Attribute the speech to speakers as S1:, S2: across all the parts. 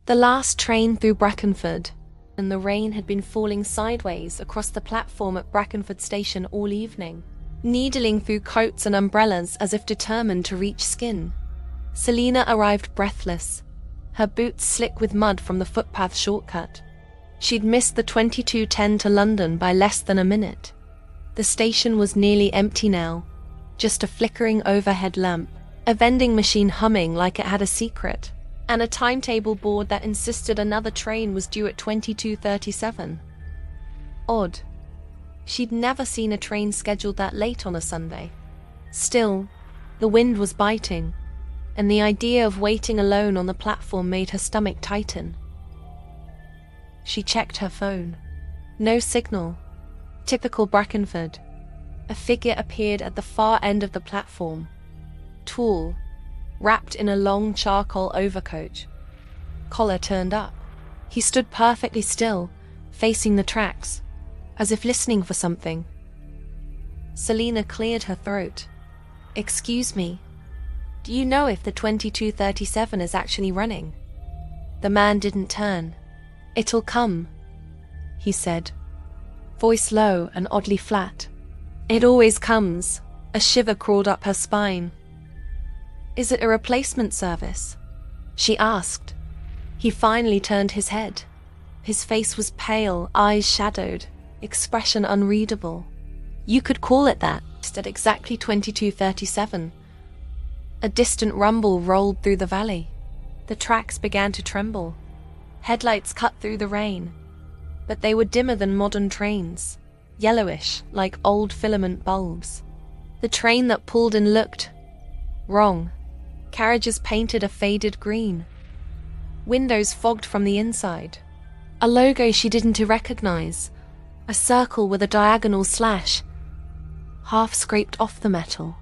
S1: The last train through Brackenford, and the rain had been falling sideways across the platform at Brackenford station all evening, needling through coats and umbrellas as if determined to reach skin. Selina arrived breathless, her boots slick with mud from the footpath shortcut. She'd missed the 22:10 to London by less than a minute. The station was nearly empty now, just a flickering overhead lamp, a vending machine humming like it had a secret, and a timetable board that insisted another train was due at 22:37. Odd. She'd never seen a train scheduled that late on a Sunday. Still, the wind was biting, and the idea of waiting alone on the platform made her stomach tighten. She checked her phone. No signal. Typical Brackenford. A figure appeared at the far end of the platform. Tall, wrapped in a long charcoal overcoat. Collar turned up. He stood perfectly still, facing the tracks, as if listening for something. Selina cleared her throat. "Excuse me, do you know if the 22:37 is actually running?" The man didn't turn. "It'll come," he said, voice low and oddly flat. "It always comes." A shiver crawled up her spine. "Is it a replacement service?" she asked. He finally turned his head. His face was pale, eyes shadowed, expression unreadable. "You could call it that, at exactly 22:37. A distant rumble rolled through the valley. The tracks began to tremble. Headlights cut through the rain, but they were dimmer than modern trains, yellowish like old filament bulbs. The train that pulled in looked wrong. Carriages painted a faded green. Windows fogged from the inside. A logo she didn't recognize, a circle with a diagonal slash, half scraped off the metal.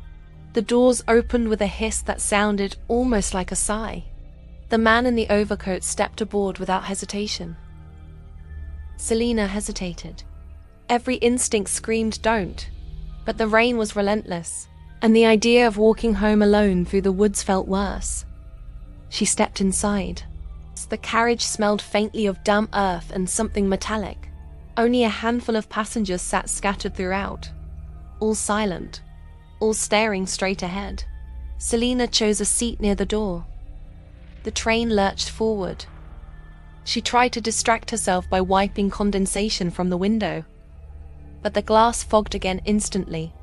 S1: The doors opened with a hiss that sounded almost like a sigh. The man in the overcoat stepped aboard without hesitation. Selina hesitated. Every instinct screamed don't, but the rain was relentless, and the idea of walking home alone through the woods felt worse. She stepped inside. The carriage smelled faintly of damp earth and something metallic. Only a handful of passengers sat scattered throughout, all silent, all staring straight ahead. Selina chose a seat near the door. The train lurched forward. She tried to distract herself by wiping condensation from the window, but the glass fogged again instantly,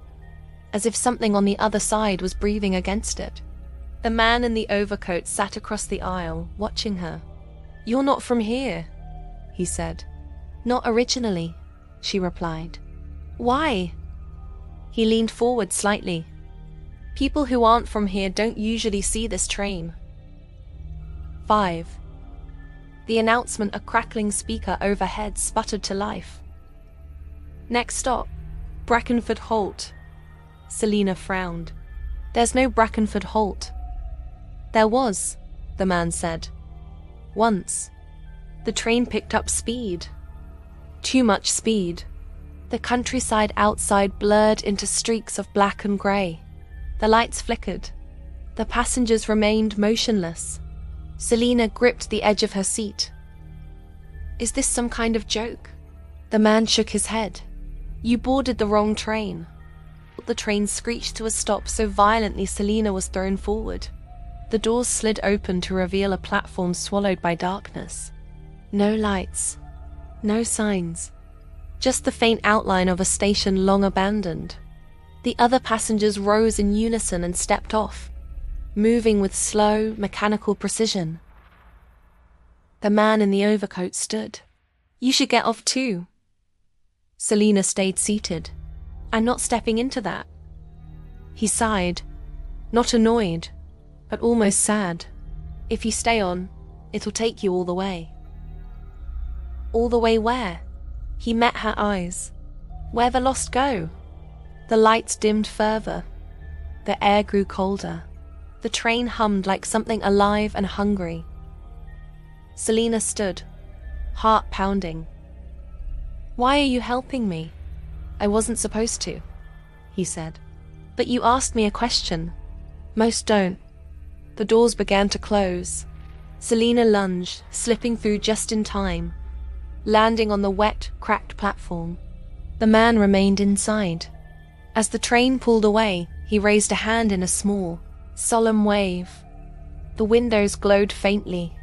S1: as if something on the other side was breathing against it. The man in the overcoat sat across the aisle, watching her. "You're not from here," he said. "Not originally," she replied. "Why?" He leaned forward slightly. "People who aren't from here don't usually see this train." 5. The announcement, a crackling speaker overhead, sputtered to life. "Next stop, Brackenford Halt." Selina frowned. "There's no Brackenford Halt." "There was," the man said. "Once." The train picked up speed. Too much speed. The countryside outside blurred into streaks of black and grey. The lights flickered. The passengers remained motionless. Selina gripped the edge of her seat. "Is this some kind of joke?" The man shook his head. "You boarded the wrong train." The train screeched to a stop so violently Selina was thrown forward. The doors slid open to reveal a platform swallowed by darkness. No lights. No signs. Just the faint outline of a station long abandoned. The other passengers rose in unison and stepped off, moving with slow, mechanical precision. The man in the overcoat stood. "You should get off too." Selina stayed seated. "I'm not stepping into that." He sighed, not annoyed, but almost sad. "If you stay on, it'll take you all the way." "All the way where?" He met her eyes. "Where the lost go?" The lights dimmed further. The air grew colder. The train hummed like something alive and hungry. Selina stood, heart pounding. "Why are you helping me?" "I wasn't supposed to," he said. "But you asked me a question." "Most don't." The doors began to close. Selina lunged, slipping through just in time, landing on the wet, cracked platform. The man remained inside. As the train pulled away, he raised a hand in a small, solemn wave. The windows glowed faintly,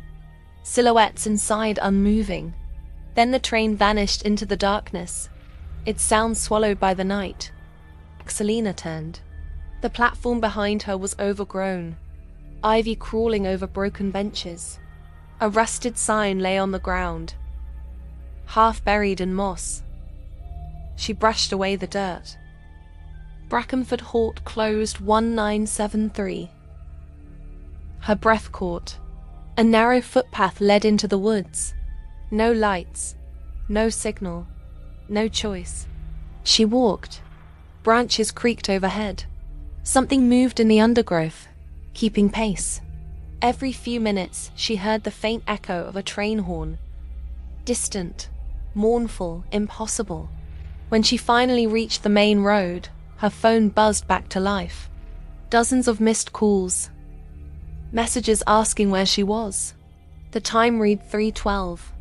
S1: silhouettes inside unmoving. Then the train vanished into the darkness, its sound swallowed by the night. Selina turned. The platform behind her was overgrown, ivy crawling over broken benches. A rusted sign lay on the ground, half buried in moss. She brushed away the dirt. Brackenford Halt closed 1973. Her breath caught. A narrow footpath led into the woods. No lights, no signal, no choice. She walked. Branches creaked overhead. Something moved in the undergrowth, keeping pace. Every few minutes she heard the faint echo of a train horn. Distant, mournful, impossible. When she finally reached the main road, her phone buzzed back to life. Dozens of missed calls. Messages asking where she was. The time read 3:12.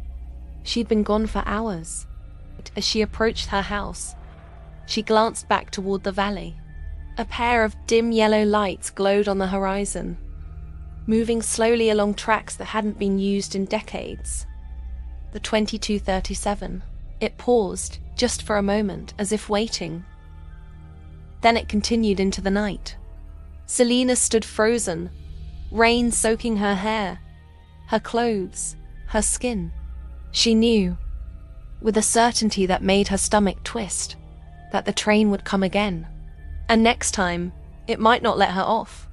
S1: She'd been gone for hours. As she approached her house, she glanced back toward the valley. A pair of dim yellow lights glowed on the horizon, moving slowly along tracks that hadn't been used in decades. The 2237. It paused, just for a moment, as if waiting. Then it continued into the night. Selina stood frozen, rain soaking her hair, her clothes, her skin. She knew, with a certainty that made her stomach twist, that the train would come again. And next time, it might not let her off.